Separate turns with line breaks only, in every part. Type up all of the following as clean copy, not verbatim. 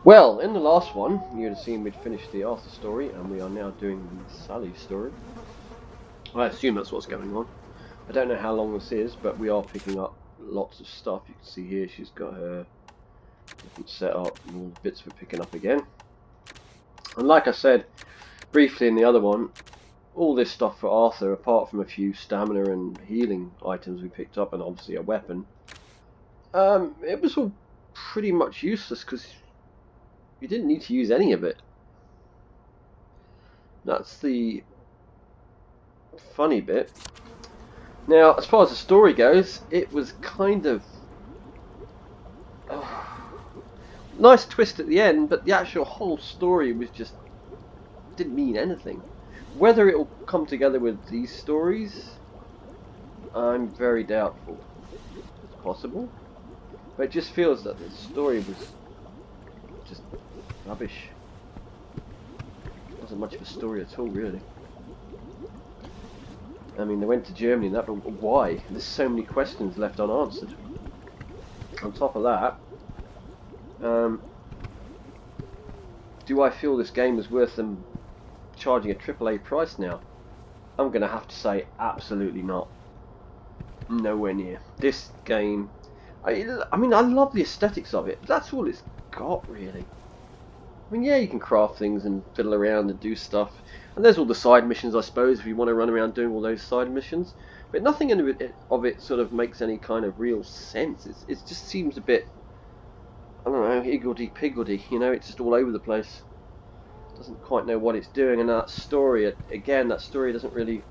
Well, in the last one, you'd have seen we'd finished the Arthur story, and we are now doing the Sally story. I assume that's what's going on. I don't know how long this is, but we are picking up lots of stuff. You can see here she's got her different setup and all the bits we're picking up again. And like I said briefly in the other one, all this stuff for Arthur, apart from a few stamina and healing items we picked up, and obviously a weapon, it was all pretty much useless because you didn't need to use any of it. That's the funny bit. Now, as far as the story goes, it was kind of nice twist at the end, but the actual whole story was just didn't mean anything. Whether it will come together with these stories, I'm very doubtful. It's possible, but it just feels that the story was just rubbish. It wasn't much of a story at all, really. I mean, they went to Germany and that, but why? There's so many questions left unanswered. On top of that, do I feel this game is worth them charging a AAA price now? I'm going to have to say absolutely not. Nowhere near. This game, I mean, I love the aesthetics of it. That's all it's got, really. I mean, yeah, you can craft things and fiddle around and do stuff. And there's all the side missions, I suppose, if you want to run around doing all those side missions. But nothing of it sort of makes any kind of real sense. It just seems a bit, I don't know, higgledy-piggledy, you know, it's just all over the place. Doesn't quite know what it's doing, and that story, again, that story doesn't really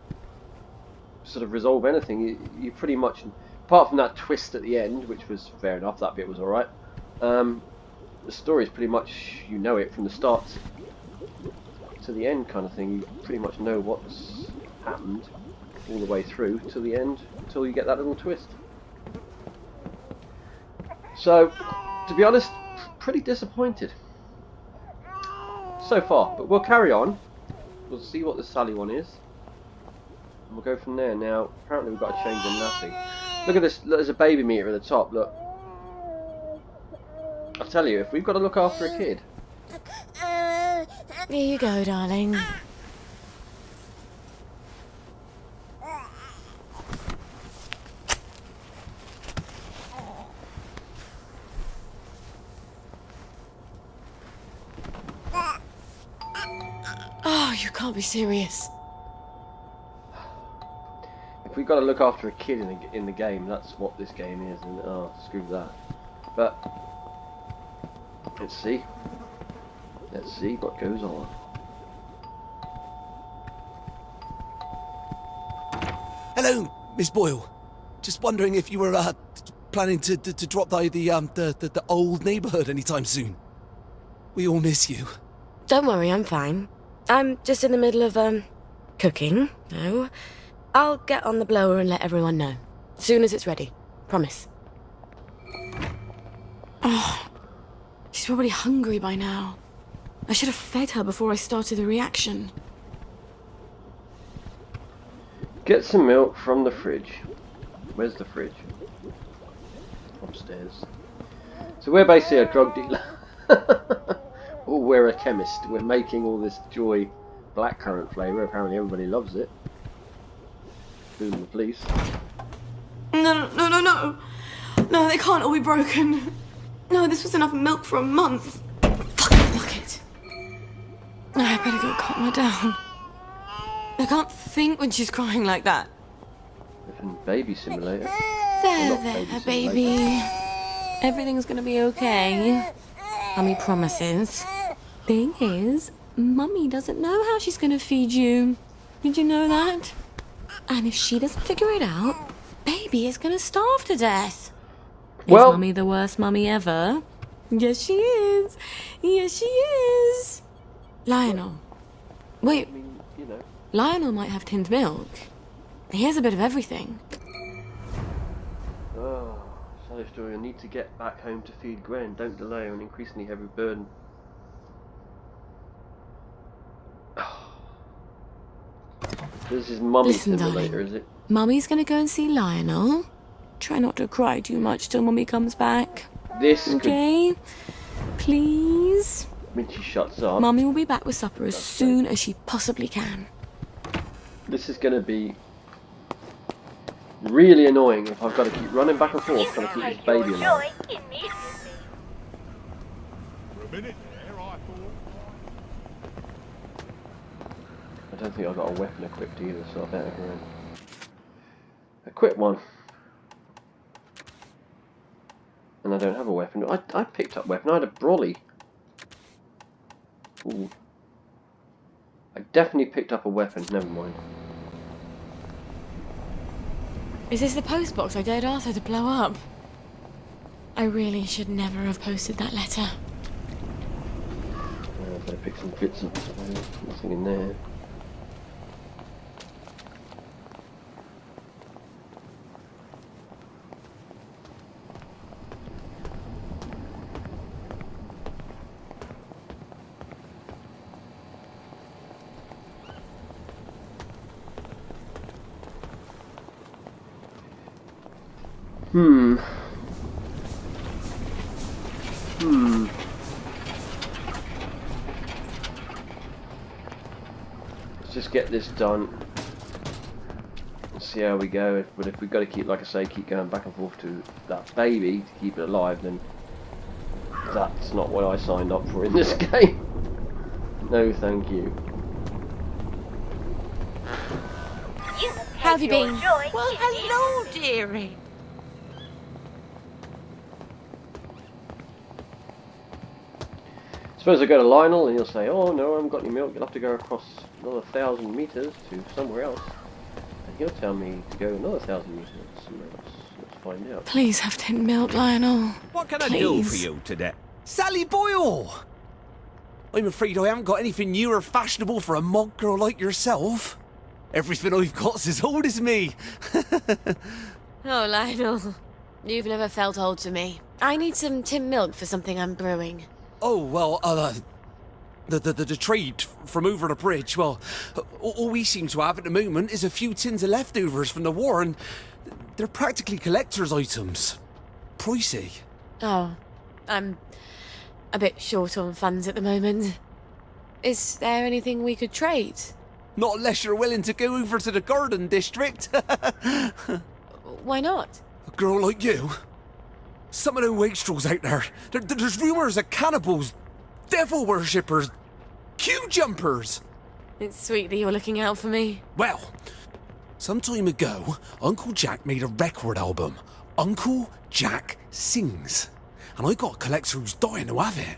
sort of resolve anything. You pretty much, apart from that twist at the end, which was fair enough, that bit was alright, the story is pretty much, you know it from the start to the end kind of thing. You pretty much know what's happened all the way through to the end, until you get that little twist. So, to be honest, pretty disappointed so far, but we'll carry on. We'll see what the Sally one is, and we'll go from there. Now, apparently we've got to change the nappy. Look at this, look, there's a baby meter at the top, look. I'll tell you, if we've got to look after a kid...
Here you go, darling. Oh, you can't be serious.
If we've got to look after a kid in the game, that's what this game is, and oh, screw that. But let's see what goes on.
Hello, Miss Boyle. Just wondering if you were planning to drop by the old neighbourhood anytime soon. We all miss you.
Don't worry, I'm fine. I'm just in the middle of, cooking, no. I'll get on the blower and let everyone know. Soon as it's ready. Promise. Oh, she's probably hungry by now. I should have fed her before I started the reaction.
Get some milk from the fridge. Where's the fridge? Upstairs. So we're basically a drug dealer. Or we're a chemist. We're making all this Joy blackcurrant flavour. Apparently everybody loves it. Including the police.
No. No, they can't all be broken. No, this was enough milk for a month. Fucking bucket. I better go calm her down. I can't think when she's crying like that.
Different baby simulator.
There, baby. Everything's gonna be okay. Mummy promises. Thing is, Mummy doesn't know how she's gonna feed you. Did you know that? And if she doesn't figure it out, baby is gonna starve to death.
Well,
is Mummy the worst mummy ever? Yes, she is. Yes, she is. Lionel. Wait,
I mean, you know.
Lionel might have tinned milk. He has a bit of everything.
Oh, Sally story. I need to get back home to feed Gwen. Don't delay on an increasingly heavy burden. This is Mummy simulator,
darling.
is it?
Mummy's gonna go and see Lionel. Try not to cry too much till Mummy comes back.
This
Okay? Please?
when she shuts up.
Mummy will be back with supper as soon as she possibly can.
This is going to be really annoying if I've got to keep running back and forth trying to keep this baby alive. I don't think I've got a weapon equipped either, so I better go and equip one. And I don't have a weapon. I picked up a weapon. I had a brolly. Ooh. I definitely picked up a weapon. Never mind.
Is this the post box I dared Arthur to blow up? I really should never have posted that letter.
I better pick some bits up. Nothing in there. Let's just get this done. See how we go. But if we've got to keep, like I say, keep going back and forth to that baby to keep it alive, then that's not what I signed up for in this game. No, thank you.
How have you been?
Well, hello, dearie.
Suppose I go to Lionel and he'll say, "Oh no, I haven't got any milk. You'll have to go across another 1,000 meters to somewhere else." And he'll tell me to go another 1,000 meters somewhere else. Let's find out.
Please have tin milk, Lionel.
What can I
Please.
do for you today?
Sally Boyle! I'm afraid I haven't got anything new or fashionable for a monk girl like yourself. Everything I've got's as old as me.
Oh, Lionel. You've never felt old to me. I need some tin milk for something I'm brewing.
Oh, well, the trade from over the bridge, well, all we seem to have at the moment is a few tins of leftovers from the war, and they're practically collector's items. Pricey.
Oh, I'm a bit short on funds at the moment. Is there anything we could trade?
Not unless you're willing to go over to the garden district.
Why not?
A girl like you? Some of the wastrels out there, there's rumours of cannibals, devil worshippers, queue jumpers.
It's sweet that you're looking out for me.
Well, some time ago, Uncle Jack made a record album, Uncle Jack Sings. And I got a collector who's dying to have it.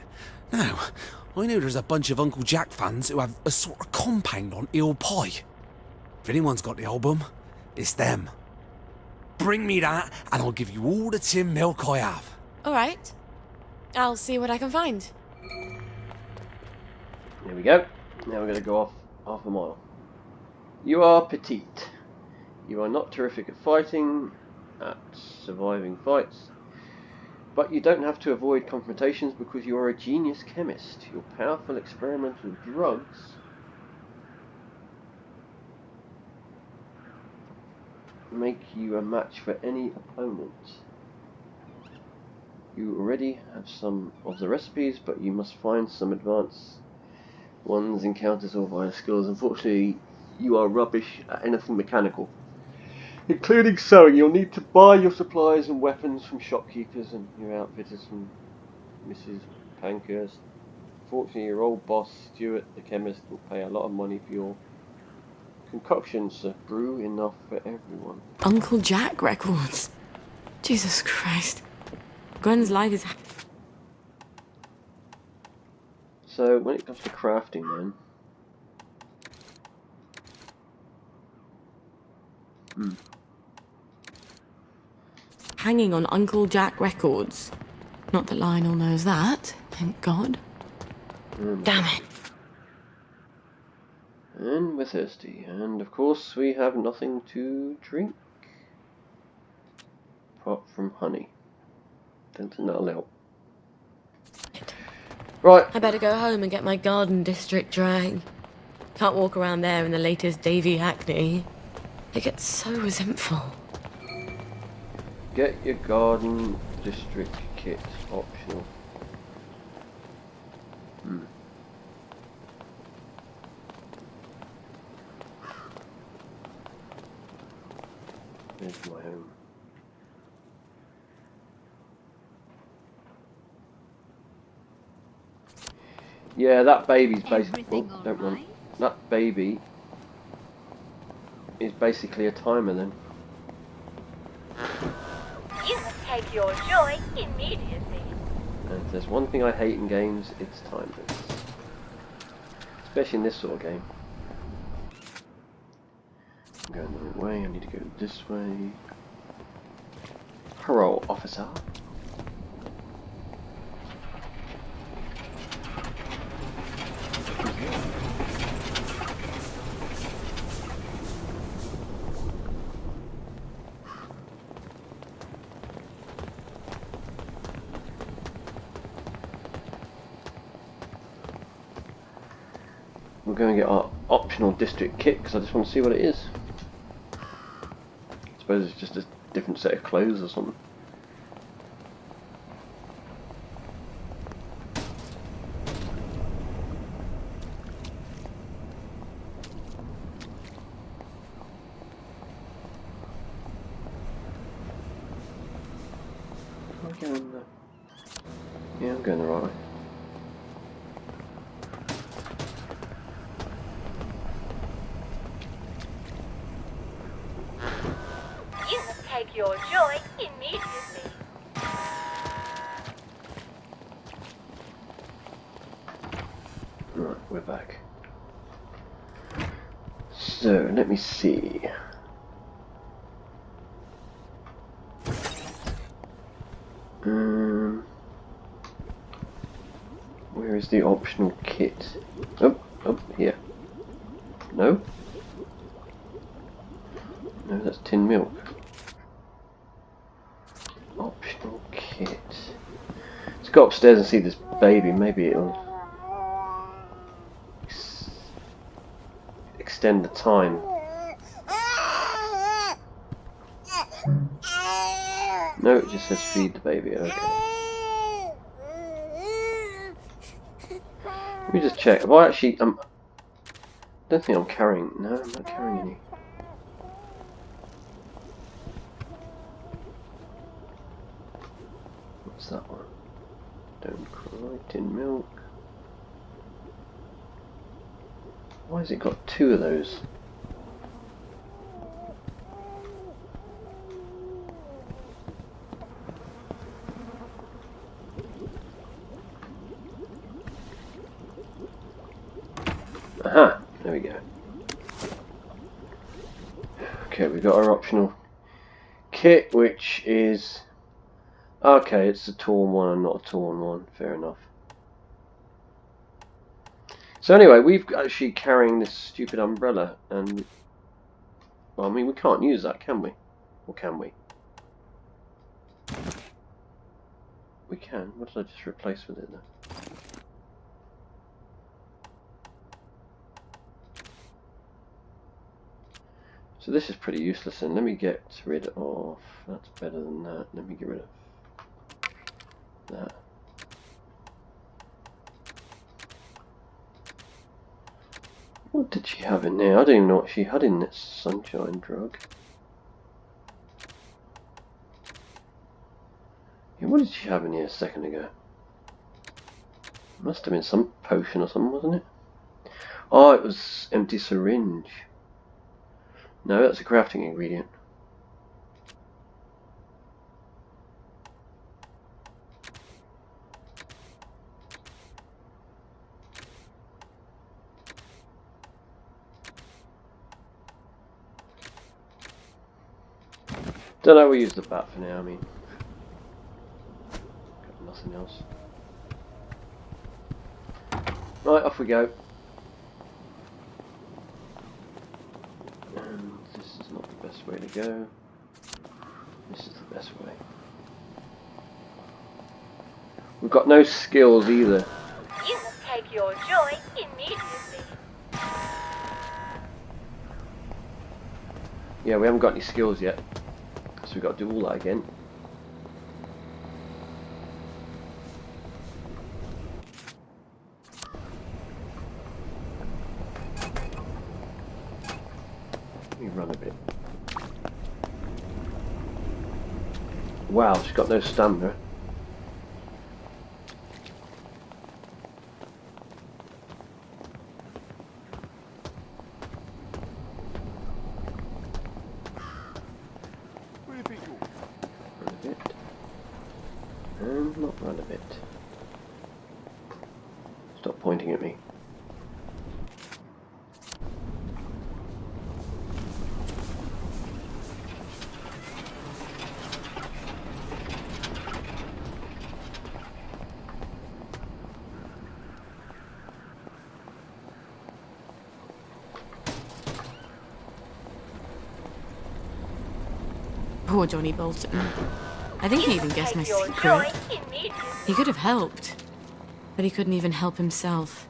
Now, I know there's a bunch of Uncle Jack fans who have a sort of compound on Eel Pie. If anyone's got the album, it's them. Bring me that, and I'll give you all the tin milk I have.
All right. I'll see what I can find.
There we go. Now we're going to go off half a mile. You are petite. You are not terrific at fighting, at surviving fights, but you don't have to avoid confrontations because you are a genius chemist. Your powerful experimental drugs make you a match for any opponent. You already have some of the recipes, but you must find some advanced ones, encounters or via skills. Unfortunately, you are rubbish at anything mechanical, including sewing. You'll need to buy your supplies and weapons from shopkeepers and your outfitters from Mrs. Pankhurst. Fortunately, your old boss, Stuart the chemist, will pay a lot of money for your concoctions to brew enough for everyone.
Uncle Jack records. Jesus Christ. Gwen's life is...
So, when it comes to crafting then...
hanging on Uncle Jack records. Not that Lionel knows that, thank God. Damn it.
And we're thirsty, and of course we have nothing to drink apart from honey. Don't think that'll help. Right.
I better go home and get my garden district drag. Can't walk around there in the latest Davy Hackney. It gets so resentful.
Get your garden district kit optional. for my home. Yeah, that baby's basically. Oh, don't run. That baby is basically a timer then.
You must take your joy immediately.
And if there's one thing I hate in games, it's timers. Especially in this sort of game. I'm going the wrong way, I need to go this way. Parole officer. We're going to get our optional district kit because I just want to see what it is. I suppose it's just a different set of clothes or something. Am I going the... Yeah, I'm going the right way.
Take your joy immediately.
Right, we're back. So, let me see. Where is the optional kit? Oh, here. No? No, that's tin milk. Optional kit. Let's go upstairs and see this baby. Maybe it'll extend the time. No, it just says feed the baby. Okay. Let me just check. Have I actually? I don't think I'm carrying. No, I'm not carrying any. What's that one? Don't cry. Tin milk. Why has it got two of those? Aha! There we go. Okay, we've got our optional kit, which is... Okay, it's a torn one and not a torn one. Fair enough. So anyway, we've actually carrying this stupid umbrella, and... Well, I mean, we can't use that, can we? Or can we? We can. What did I just replace with it then? So this is pretty useless, and let me get rid of... That's better than that. Let me get rid of that. What did she have in there? I don't even know what she had in this sunshine drug. Yeah, what did she have in here a second ago? Must have been some potion or something, wasn't it? Oh, it was empty syringe. No, that's a crafting ingredient. Don't know, we use the bat for now, I mean. Got nothing else. Right, off we go. And this is not the best way to go. This is the best way. We've got no skills either.
You must take your joy immediately.
Yeah, we haven't got any skills yet. So we've got to do all that again. Let me run a bit. Wow, she's got no stamina. Run a bit. And not run a bit. Stop pointing at me.
Poor Johnny Bolton. I think he even guessed my
Take your
secret.
joy immediately.
He could have helped, but he couldn't even help himself.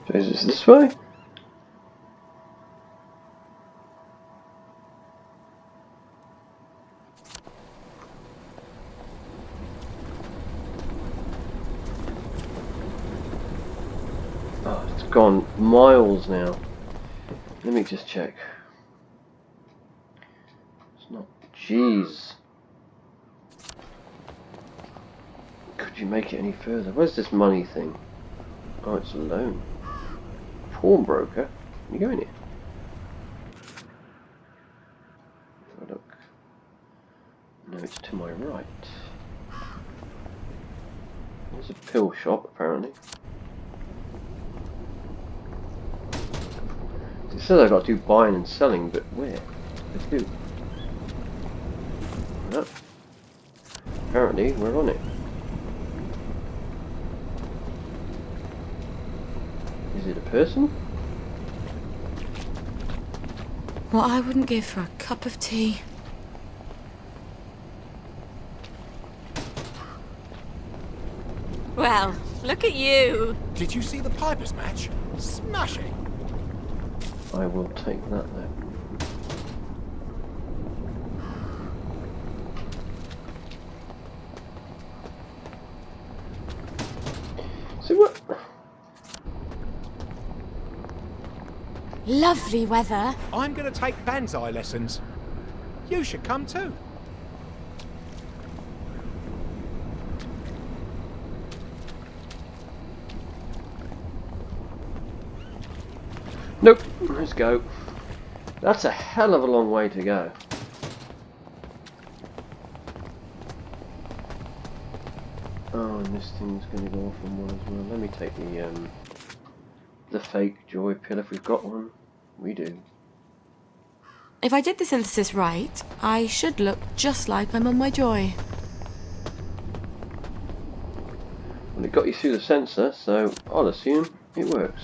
So is this this way? Oh, it's gone miles now. Let me just check. It's not. Jeez. Could you make it any further? Where's this money thing? Oh, it's a loan. Pawnbroker? Can you go in here? Have a look. No, it's to my right. There's a pill shop, apparently. It says I've got to do buying and selling, but where? Let's do. No. Apparently, we're on it. Is it a person?
What I wouldn't give for a cup of tea. Well, look at you.
Did you see the Pipers match? Smashing!
I will take that then. See what?
Lovely weather.
I'm going to take banzai lessons. You should come too.
Nope. Let's go. That's a hell of a long way to go. Oh, and this thing's going to go off on one as well. Let me take the fake joy pill if we've got one. We do.
If I did the synthesis right, I should look just like I'm on my joy.
Well, it got you through the sensor, so I'll assume it works.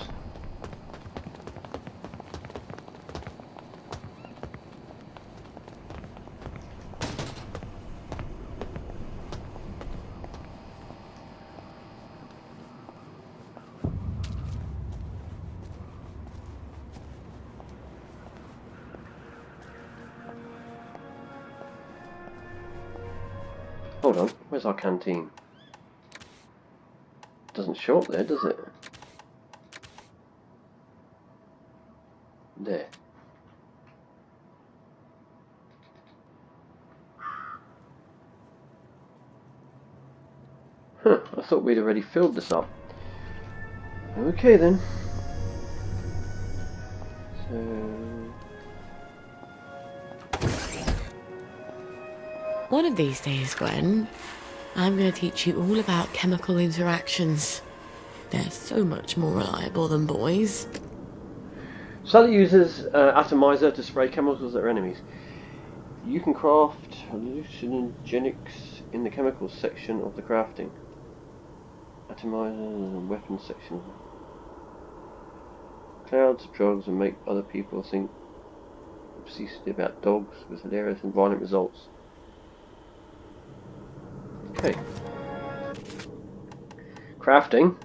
Hold on, where's our canteen? Doesn't show up there, does it? There. Huh, I thought we'd already filled this up. Okay then. So...
One of these days, Gwen, I'm going to teach you all about chemical interactions. They're so much more reliable than boys.
Sally uses atomizer to spray chemicals at her enemies. You can craft hallucinogenics in the chemicals section of the crafting. Atomizer and weapons section. Clouds of drugs and make other people think obsessively about dogs with hilarious and violent results. Okay. Crafting.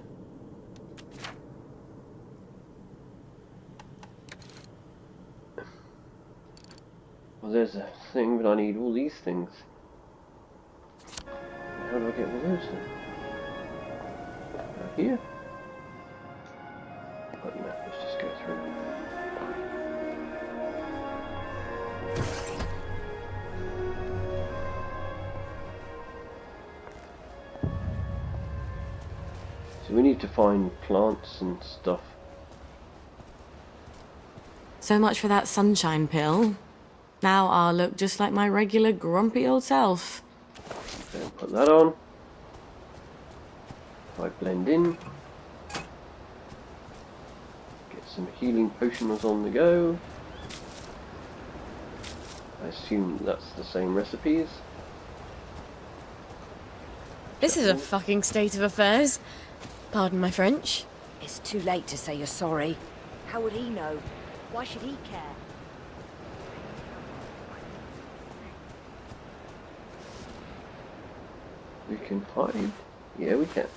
Well, there's a thing, but I need all these things. How do I get all those then? Right here. we need to find plants and stuff.
So much for that sunshine pill. Now I'll look just like my regular grumpy old self.
Okay, put that on. If I blend in. Get some healing potions on the go. I assume that's the same recipes.
This is a fucking state of affairs. Pardon my French.
It's too late to say you're sorry. How would he know? Why should he care?
We can hide. Yeah, we can.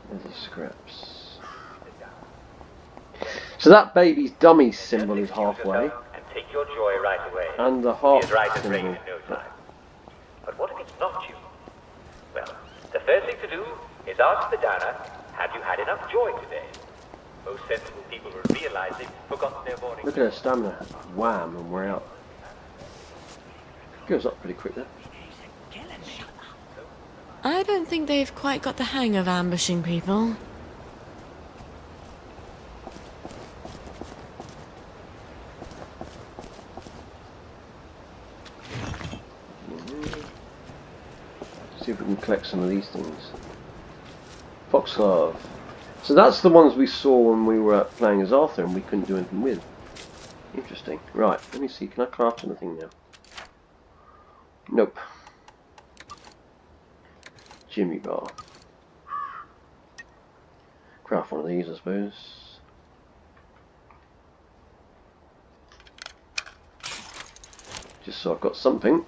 There's the scraps. So that baby's dummy symbol is halfway,
And take your joy right away.
and the heart
He is right to break
symbol.
in no time. But what if it's not you? Well, the first thing to do is ask the downer, have you had enough joy today? Most sensible people will realize they've forgotten their morning.
Look at her stamina. Wham, and we're out. Goes up pretty quick there.
I don't think they've quite got the hang of ambushing people.
See if we can collect some of these things. Foxglove. So that's the ones we saw when we were playing as Arthur and we couldn't do anything with. Interesting. Right, let me see. Can I craft anything now? Nope. Jimmy bar. Craft one of these, I suppose. Just so I've got something.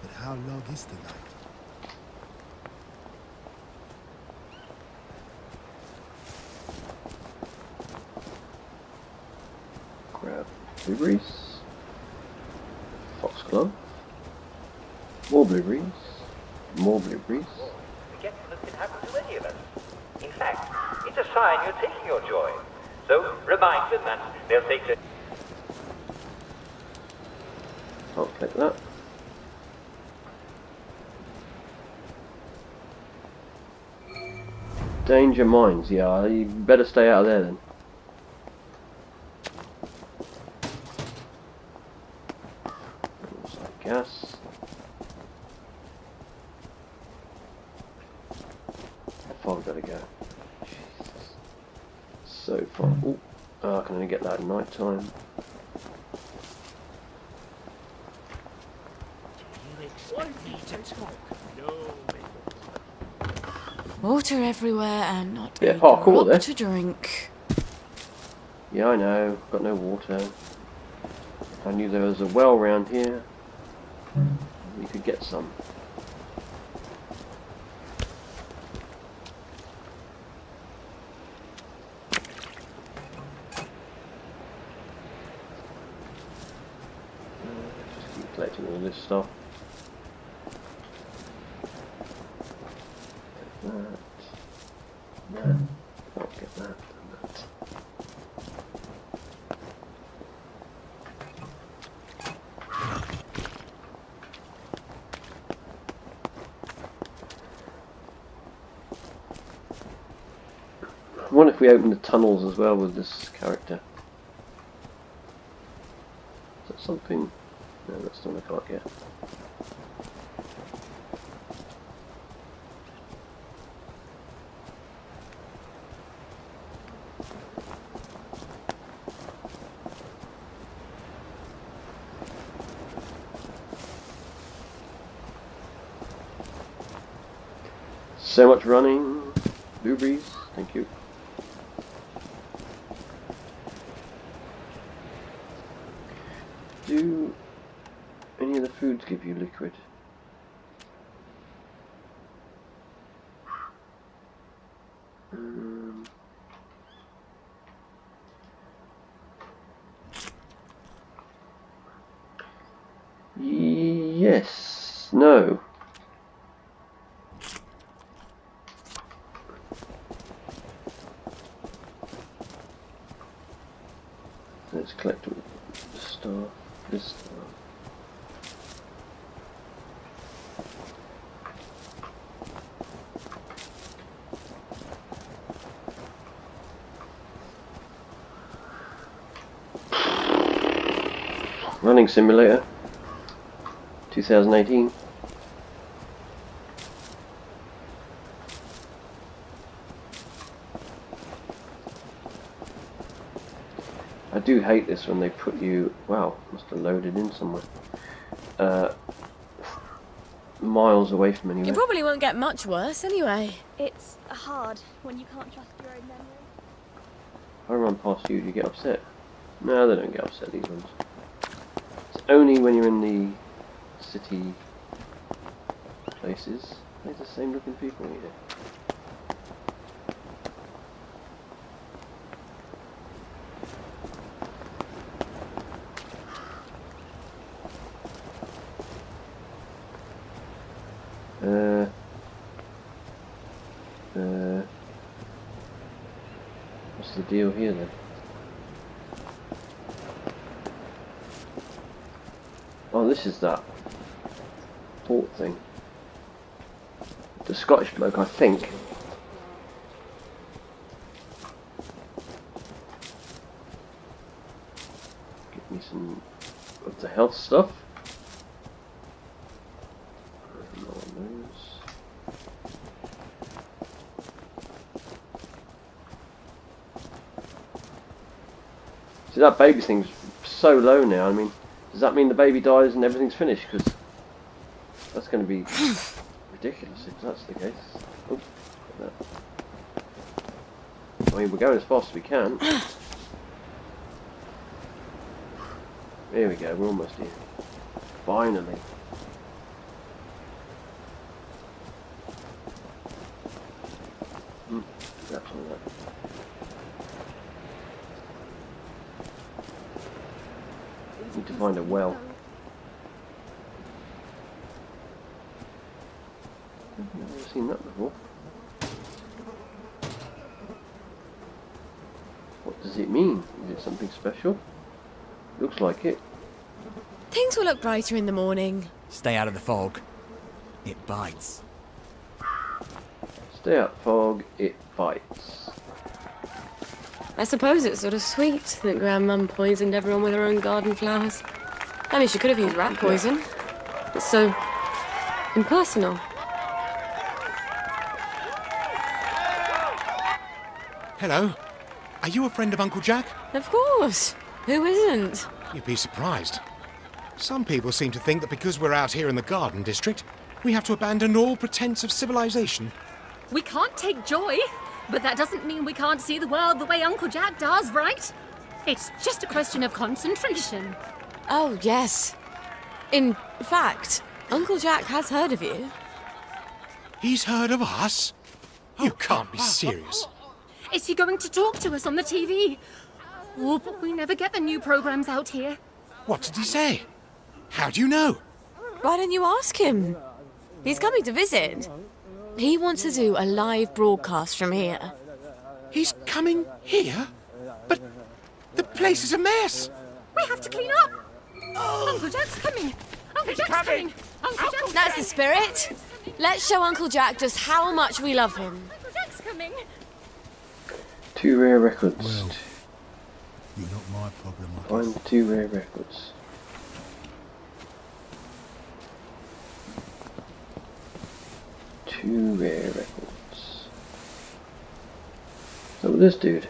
But how long is the night?
Grab blueberries. Foxglove. More blueberries. More blueberries.
Forgetfulness can happen to any of us. In fact, it's a sign you're taking your joy. So remind them and they'll take the...
I'll click that. Danger mines, yeah, you better stay out of there then. Looks like gas. How far we gotta go? Jesus. So far. Ooh, I can only get that at night time.
Water everywhere and not
Yeah,
a
parkour
drop
there.
to drink.
Yeah, I know. Got no water. I knew there was a well around here. We could get some. Just keep collecting all this stuff. Take that. That. I'll get that and that. I wonder if we open the tunnels as well with this character. Is that something? No, that's not a card yet. So much running. Blueberries, thank you. Do any of the foods give you liquid? Yes. No. Stuff, this stuff. Running Simulator 2018. I do hate this when they put you, wow, must have loaded in somewhere, miles away from anywhere.
It probably won't get much worse anyway.
It's hard when you can't trust your own memory.
If I run past you, do you get upset? No, they don't get upset, these ones. It's only when you're in the city places. They're the same looking people here. What's the deal here then? Oh, this is that port thing. The Scottish bloke, I think. Give me some of the health stuff. No one knows. See, that baby thing's so low now. I mean, does that mean the baby dies and everything's finished? Because that's going to be ridiculous if that's the case. Oh, look at that. I mean, we're going as fast as we can. Here we go, we're almost here. Finally. That's all right. Need to find a well. I've never seen that before. What does it mean? Is it something special? Looks like it.
Things will look brighter in the morning.
Stay out of the fog. It bites.
Stay out fog, it bites.
I suppose it's sort of sweet that Grandmum poisoned everyone with her own garden flowers. I mean, she could have used rat poison. It's so impersonal.
Hello. Are you a friend of Uncle Jack?
Of course. Who isn't?
You'd be surprised. Some people seem to think that because we're out here in the Garden District, we have to abandon all pretense of civilization.
We can't take joy, but that doesn't mean we can't see the world the way Uncle Jack does, right? It's just a question of concentration.
Oh, yes. In fact, Uncle Jack has heard of you.
He's heard of us? You can't be serious.
Is he going to talk to us on the TV? Oh, but we never get the new programs out here.
What did he say? How do you know?
Why don't you ask him? He's coming to visit. He wants to do a live broadcast from here.
He's coming here? But the place is a mess.
We have to clean up. Uncle Jack's coming. Uncle Jack's coming. Uncle Jack's
That's the spirit. Let's show Uncle Jack just how much we love him.
Uncle Jack's coming.
2 rare records.
Well, you're not my problem, I guess.
Find 2 rare records. Two rare records. So this dude,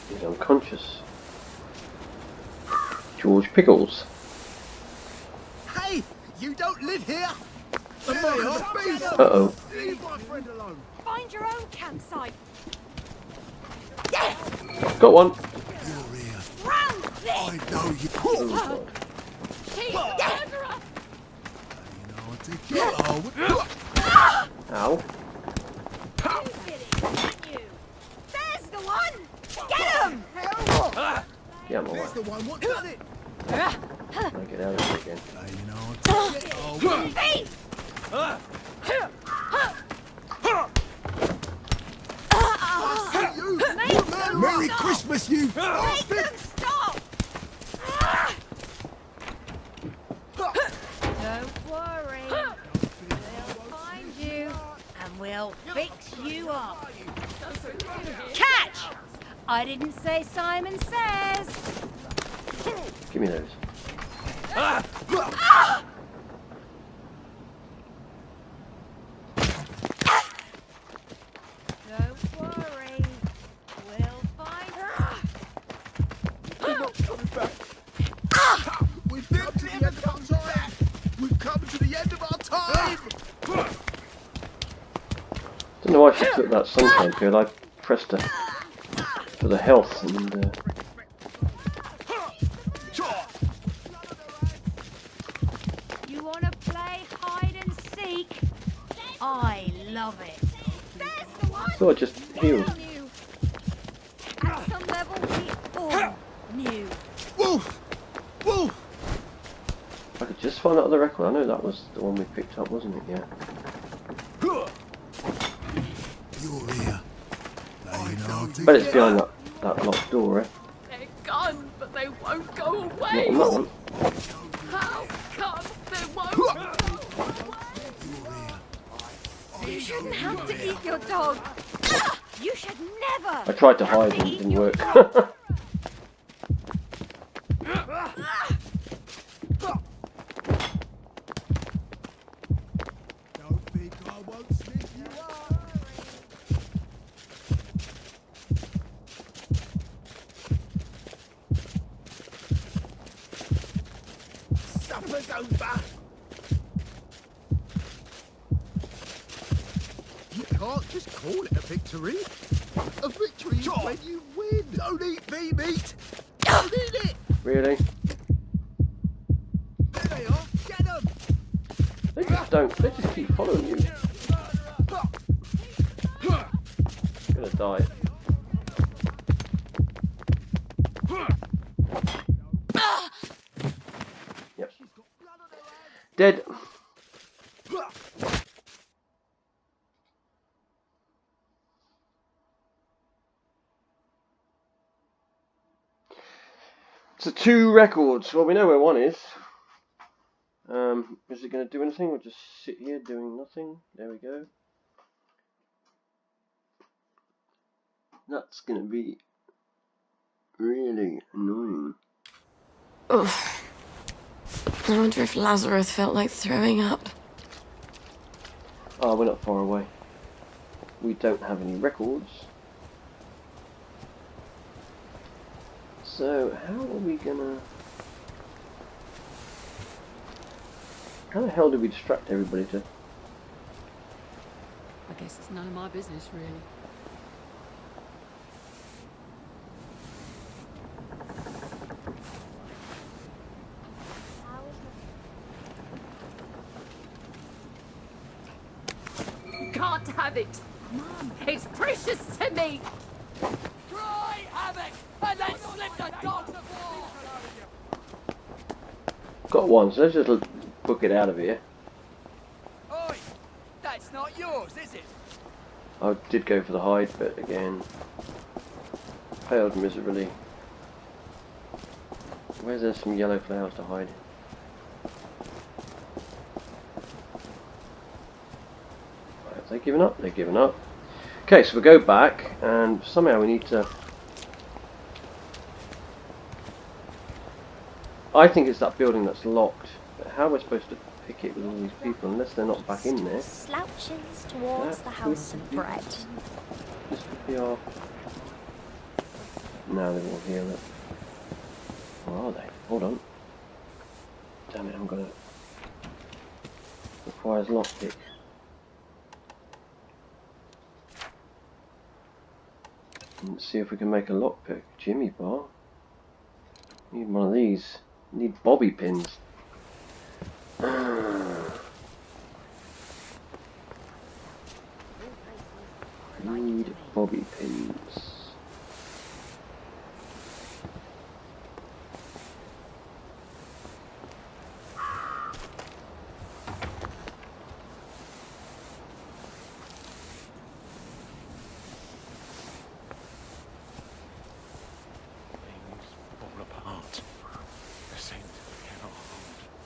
he's unconscious. George Pickles.
Hey, you don't live here. Uh
oh.
Leave my friend alone.
Find your own campsite.
Got one.
You're here.
Round this.
I know you.
Oh,
She's
God.
a murderer.
You know what to get.
Ow.
You did it, didn't you? There's the one. Get him.
Get out of my way.
There's the one. What done it?
I get out of here again.
You know what to get.
Thief.
You. Merry Christmas, you.
Make them I didn't say Simon Says.
Give me those.
Don't worry. We'll find her.
We're not coming back. We've come to the end of our time. We've come to the end of our time.
Don't know why she took that suntan pill. I pressed her for the health and.
You want to play hide and seek? I love it. There's the one.
So I just healed.
New. At some level, we all knew.
Wolf! Wolf!
I could just find out the record. I know that was the one we picked up, wasn't it? Yeah.
You're here. Now you know
Bet it's behind that locked door, eh?
They're gone, but they won't go
Not
away.
on that one.
How come they won't go away?
You shouldn't have to eat your dog. You should never.
I tried to hide and it didn't work.
Don't think I won't snip you up. Supper's over. You can't just call it a victory. A victory is when you win. Don't eat me meat. Don't eat it.
Really?
There they are. Get them.
They just don't. They just keep following you. I'm gonna die. Yep. Dead. So 2 records. Well, we know where one is. Is it going to do anything or just sit here doing nothing? There we go. That's going to be really annoying.
Oof. I wonder if Lazarus felt like throwing up.
Oh, we're not far away. We don't have any records. So, how are we gonna... How the hell do we distract everybody to...
I guess it's none of my business, really. You can't have it. Mom, it's precious to me.
Cry havoc and then slip the dogs of war.
Got one, so let's just book it out of here.
Oi, that's not yours, is it?
I did go for the hide, but again, failed miserably. Where's there some yellow flowers to hide? Have they given up? They've given up. Okay, so we go back, and somehow we need to... I think it's that building that's locked, but how are we supposed to pick it with all these people unless they're not back in there?
Slouches towards the house of bread.
This could be our... No, they won't hear it. Where are they? Hold on. Damn it, I'm gonna... Requires lockpick. Let's see if we can make a lockpick. Jimmy bar. Need one of these. Need bobby pins. Need bobby pins.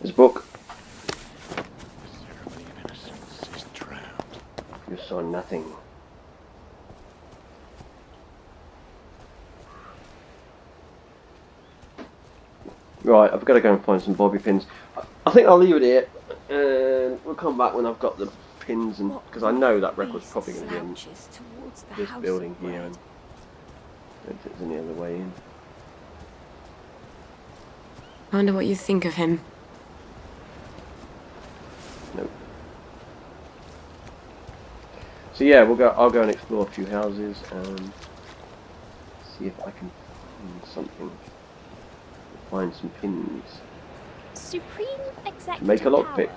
This book.
The ceremony of innocence is drowned.
You saw nothing. Right, I've got to go and find some bobby pins. I think I'll leave it here, and we'll come back when I've got the pins, and because I know that record's probably going to be in this building here, and I don't think there's any other way in.
I wonder what you think of him.
Nope. So yeah, I'll go and explore a few houses and see if I can find something. Find some pins.
Supreme Executive
Make a
Power.
lockpick.